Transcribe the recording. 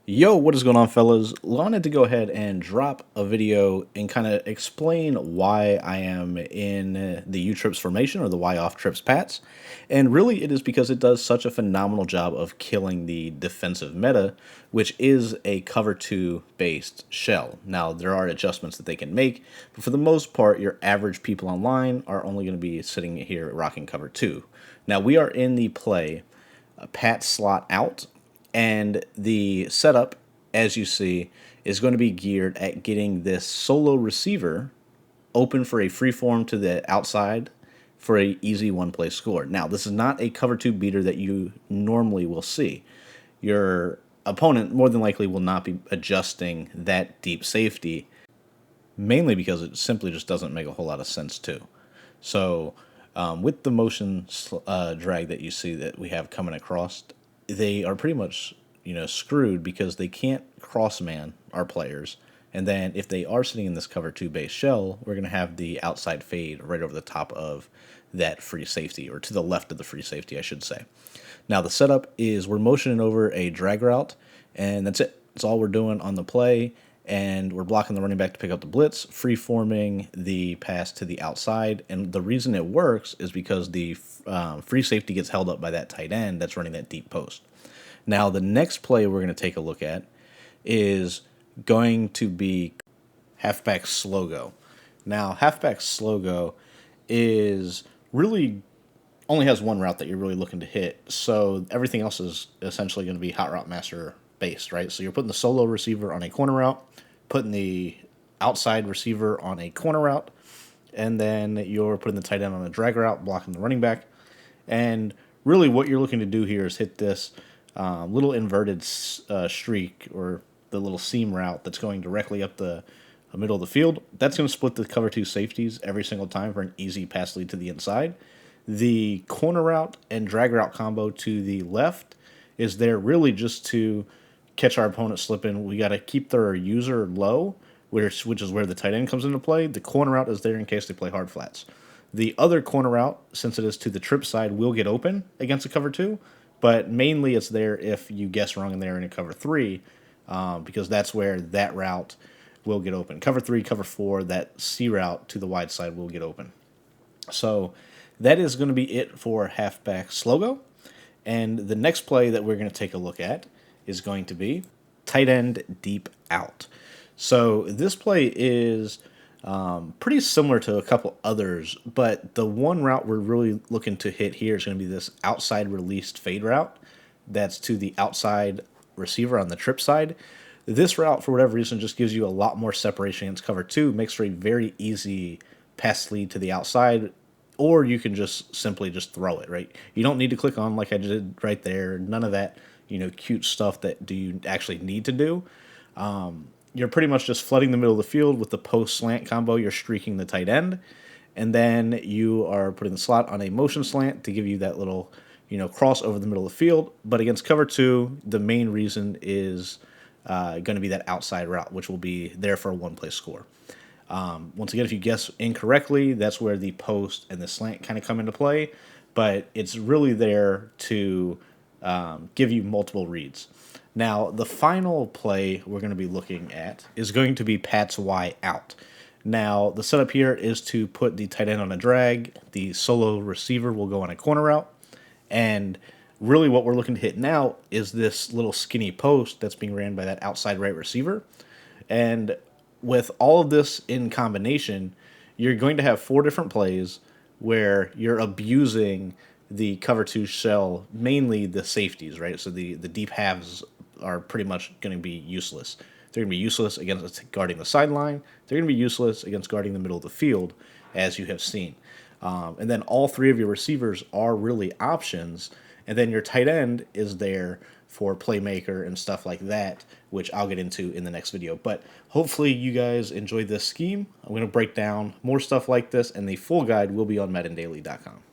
Yo, what is going on, fellas? Wanted to go ahead and drop a video and kind of explain why I am in the U trips formation or the Y off trips Pats. And really, it is because it does such a phenomenal job of killing the defensive meta, which is a cover 2 based shell. Now, there are adjustments that they can make, but for the most part, your average people online are only going to be sitting here rocking cover 2. Now, we are in the play Pat slot out, and the setup, as you see, is going to be geared at getting this solo receiver open for a freeform to the outside for a easy one-play score. Now, this is not a cover 2 beater that you normally will see. Your opponent more than likely will not be adjusting that deep safety, mainly because it simply just doesn't make a whole lot of sense too. So with the motion drag that you see that we have coming across, they are pretty much screwed because they can't cross man our players. And then if they are sitting in this cover 2 base shell, we're going to have the outside fade right over the top of that free safety, or to the left of the free safety, I should say. Now the setup is we're motioning over a drag route, and that's it. That's all we're doing on the play, and we're blocking the running back to pick up the blitz, free forming the pass to the outside. And the reason it works is because the free safety gets held up by that tight end that's running that deep post. Now the next play we're going to take a look at is going to be halfback slow go. Now halfback slow go is really only has one route that you're really looking to hit, so everything else is essentially going to be hot route master based, right? So you're putting the solo receiver on a corner route, putting the outside receiver on a corner route, and then you're putting the tight end on a drag route, blocking the running back. And really what you're looking to do here is hit this little inverted streak, or the little seam route that's going directly up the middle of the field. That's going to split the cover 2 safeties every single time for an easy pass lead to the inside. The corner route and drag route combo to the left is there really just to catch our opponent slipping. We got to keep their user low, which is where the tight end comes into play. The corner route is there in case they play hard flats. The other corner route, since it is to the trip side, will get open against a cover 2, but mainly it's there if you guess wrong and they're in a cover 3, because that's where that route will get open. Cover 3, cover 4, that C route to the wide side will get open. So that is going to be it for halfback slow go. And the next play that we're going to take a look at is going to be tight end deep out. So this play is pretty similar to a couple others, but the one route we're really looking to hit here is going to be this outside released fade route that's to the outside receiver on the trip side. This route, for whatever reason, just gives you a lot more separation against cover 2, makes for a very easy pass lead to the outside, or you can just simply just throw it, right? You don't need to click on like I did right there. None of that, cute stuff that do you actually need to do. You're pretty much just flooding the middle of the field with the post slant combo. You're streaking the tight end, and then you are putting the slot on a motion slant to give you that little, cross over the middle of the field. But against cover 2, the main reason is going to be that outside route, which will be there for a one-play score. Once again, if you guess incorrectly, that's where the post and the slant kind of come into play, but it's really there to give you multiple reads. Now, the final play we're going to be looking at is going to be Pat's Y out. Now, the setup here is to put the tight end on a drag, the solo receiver will go on a corner route, and really what we're looking to hit now is this little skinny post that's being ran by that outside right receiver. And with all of this in combination, you're going to have 4 different plays where you're abusing the cover 2 shell, mainly the safeties, right? So the deep halves are pretty much going to be useless. They're going to be useless against guarding the sideline. They're going to be useless against guarding the middle of the field, as you have seen. And then all 3 of your receivers are really options. And then your tight end is there for playmaker and stuff like that, which I'll get into in the next video. But hopefully you guys enjoyed this scheme. I'm going to break down more stuff like this, and the full guide will be on MaddenDaily.com.